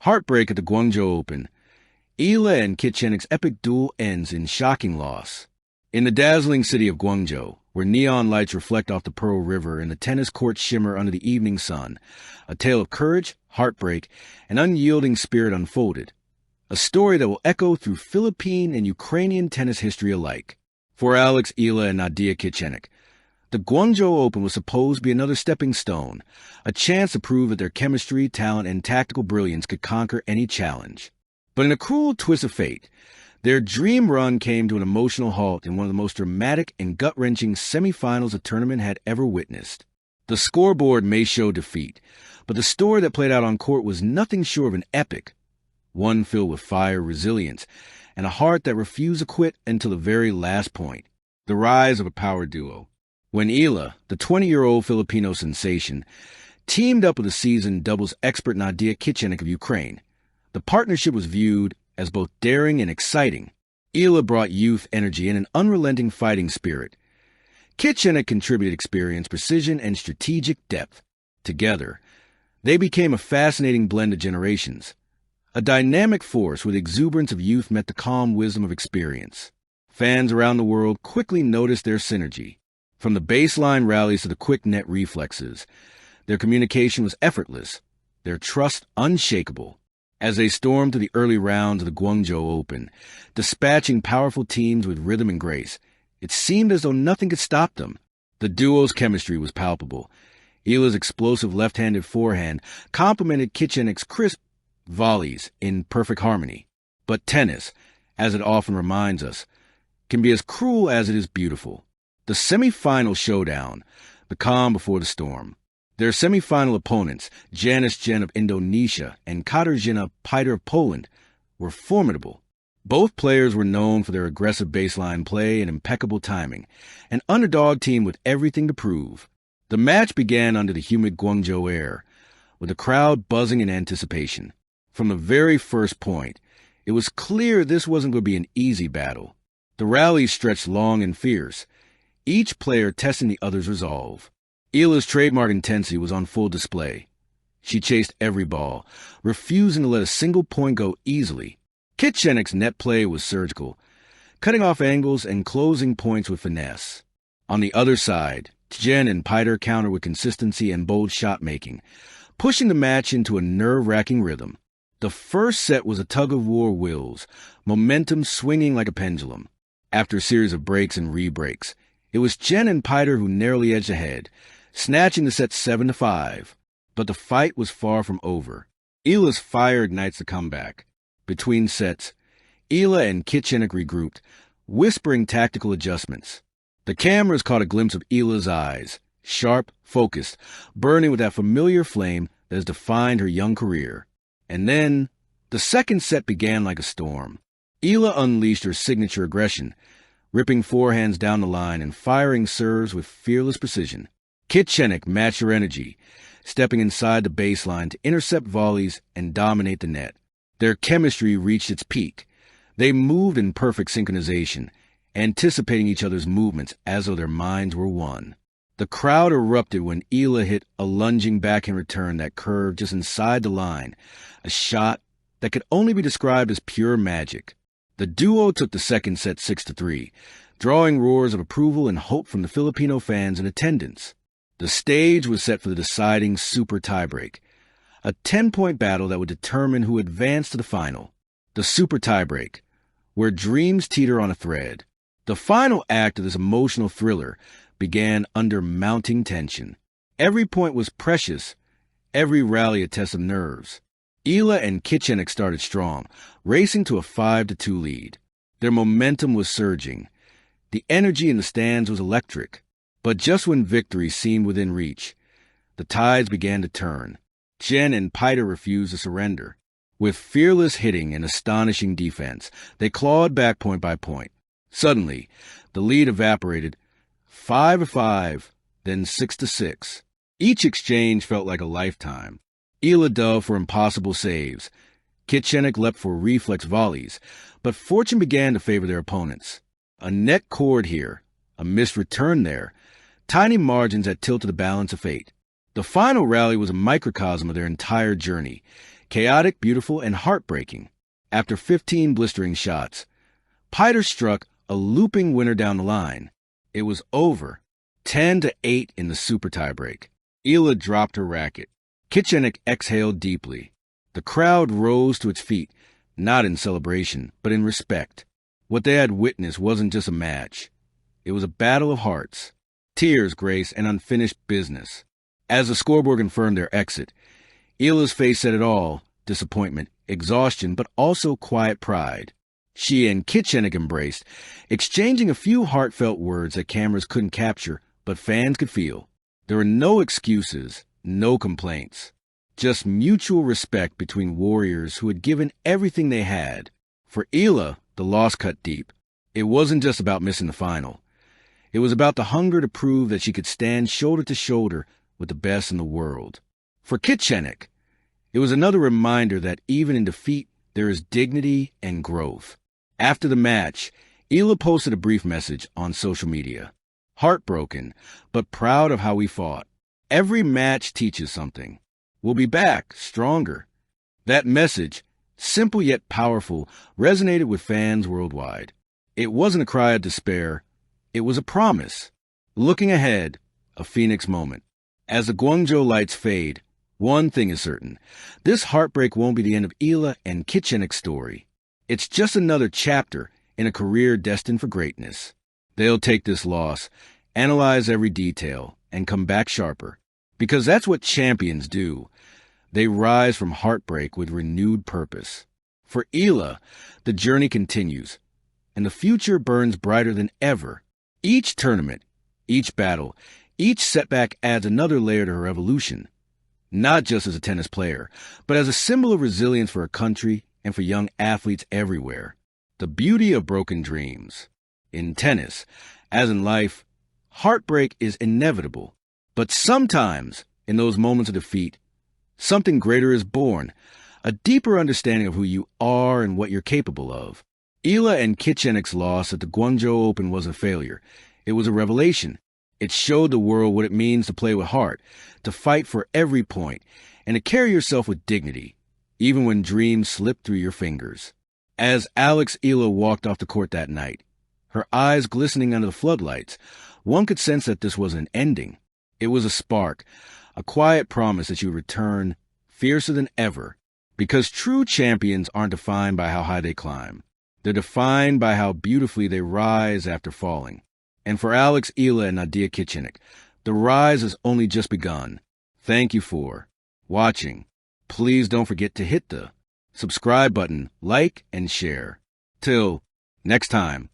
Heartbreak at the Guangzhou Open. Eala and Kichenok's epic duel ends in shocking loss. In the dazzling city of Guangzhou, where neon lights reflect off the Pearl River and the tennis courts shimmer under the evening sun, a tale of courage, heartbreak, and unyielding spirit unfolded. A story that will echo through Philippine and Ukrainian tennis history alike. For Alex Eala and Nadia Kichenok, the Guangzhou Open was supposed to be another stepping stone, a chance to prove that their chemistry, talent, and tactical brilliance could conquer any challenge. But in a cruel twist of fate, their dream run came to an emotional halt in one of the most dramatic and gut-wrenching semifinals the tournament had ever witnessed. The scoreboard may show defeat, but the story that played out on court was nothing short of an epic, one filled with fire, resilience, and a heart that refused to quit until the very last point. The rise of a power duo. When Eala, the 20-year-old Filipino sensation, teamed up with the seasoned doubles expert Nadia Kichenok of Ukraine, the partnership was viewed as both daring and exciting. Eala brought youth, energy, and an unrelenting fighting spirit. Kichenok contributed experience, precision, and strategic depth. Together, they became a fascinating blend of generations. A dynamic force where the exuberance of youth met the calm wisdom of experience. Fans around the world quickly noticed their synergy. From the baseline rallies to the quick net reflexes, their communication was effortless, their trust unshakable. As they stormed to the early rounds of the Guangzhou Open, dispatching powerful teams with rhythm and grace, it seemed as though nothing could stop them. The duo's chemistry was palpable. Eala's explosive left-handed forehand complemented Kichenok's crisp volleys in perfect harmony. But tennis, as it often reminds us, can be as cruel as it is beautiful. The semifinal showdown, the calm before the storm. Their semifinal opponents, Janis Jen of Indonesia and Katarzyna Piter of Poland, were formidable. Both players were known for their aggressive baseline play and impeccable timing, an underdog team with everything to prove. The match began under the humid Guangzhou air, with the crowd buzzing in anticipation. From the very first point, it was clear this wasn't going to be an easy battle. The rallies stretched long and fierce, each player testing the other's resolve. Eala's trademark intensity was on full display. She chased every ball, refusing to let a single point go easily. Kichenok's net play was surgical, cutting off angles and closing points with finesse. On the other side, Jen and Piter countered with consistency and bold shot-making, pushing the match into a nerve-wracking rhythm. The first set was a tug-of-war wills, momentum swinging like a pendulum. After a series of breaks and re-breaks, it was Jen and Piter who narrowly edged ahead, snatching the set 7-5. But the fight was far from over. Eala's fire ignites the comeback. Between sets, Eala and Kichenok regrouped, whispering tactical adjustments. The cameras caught a glimpse of Eala's eyes, sharp, focused, burning with that familiar flame that has defined her young career. And then, the second set began like a storm. Eala unleashed her signature aggression, ripping forehands down the line and firing serves with fearless precision. Kichenok matched her energy, stepping inside the baseline to intercept volleys and dominate the net. Their chemistry reached its peak. They moved in perfect synchronization, anticipating each other's movements as though their minds were one. The crowd erupted when Eala hit a lunging backhand return that curved just inside the line, a shot that could only be described as pure magic. The duo took the second set 6-3, drawing roars of approval and hope from the Filipino fans in attendance. The stage was set for the deciding super tiebreak, a 10-point battle that would determine who advanced to the final. The super tiebreak, where dreams teeter on a thread. The final act of this emotional thriller began under mounting tension. Every point was precious, every rally a test of nerves. Eala and Kichenok started strong, racing to a 5-2 lead. Their momentum was surging. The energy in the stands was electric. But just when victory seemed within reach, the tides began to turn. Jen and Piter refused to surrender. With fearless hitting and astonishing defense, they clawed back point by point. Suddenly, the lead evaporated, 5-5, then 6-6. Each exchange felt like a lifetime. Eala dove for impossible saves. Kichenok leapt for reflex volleys, but fortune began to favor their opponents. A net cord here, a missed return there, tiny margins that tilted the balance of fate. The final rally was a microcosm of their entire journey. chaotic, beautiful, and heartbreaking. After 15 blistering shots, Piter struck a looping winner down the line. It was over, 10-8 in the super tiebreak. Eala dropped her racket. Kichenok exhaled deeply. The crowd rose to its feet, not in celebration, but in respect. What they had witnessed wasn't just a match. It was a battle of hearts, tears, grace, and unfinished business. As the scoreboard confirmed their exit, Eala's face said it all: disappointment, exhaustion, but also quiet pride. She and Kichenok embraced, exchanging a few heartfelt words that cameras couldn't capture, but fans could feel. There were no excuses, no complaints. Just mutual respect between warriors who had given everything they had. For Eala, the loss cut deep. It wasn't just about missing the final. It was about the hunger to prove that she could stand shoulder to shoulder with the best in the world. For Kichenok, it was another reminder that even in defeat, there is dignity and growth. After the match, Eala posted a brief message on social media. Heartbroken, but proud of how we fought. Every match teaches something. We'll be back, stronger. That message, simple yet powerful, resonated with fans worldwide. It wasn't a cry of despair. It was a promise. Looking ahead, a phoenix moment. As the Guangzhou lights fade, one thing is certain. This heartbreak won't be the end of Eala and Kichenok's story. It's just another chapter in a career destined for greatness. They'll take this loss, analyze every detail, and come back sharper. Because that's what champions do. They rise from heartbreak with renewed purpose. For Eala, the journey continues, and the future burns brighter than ever. Each tournament, each battle, each setback adds another layer to her evolution. Not just as a tennis player, but as a symbol of resilience for her country and for young athletes everywhere. The beauty of broken dreams. In tennis, as in life, heartbreak is inevitable. But sometimes, in those moments of defeat, something greater is born, a deeper understanding of who you are and what you're capable of. Eala and Kichenok's loss at the Guangzhou Open was a failure. It was a revelation. It showed the world what it means to play with heart, to fight for every point, and to carry yourself with dignity, even when dreams slip through your fingers. As Alex Eala walked off the court that night, her eyes glistening under the floodlights, one could sense that this was an ending. It was a spark, a quiet promise that you would return fiercer than ever, because true champions aren't defined by how high they climb. They're defined by how beautifully they rise after falling. And for Alex Eala and Nadia Kichenok, the rise has only just begun. Thank you for watching. Please don't forget to hit the subscribe button, like, and share. Till next time.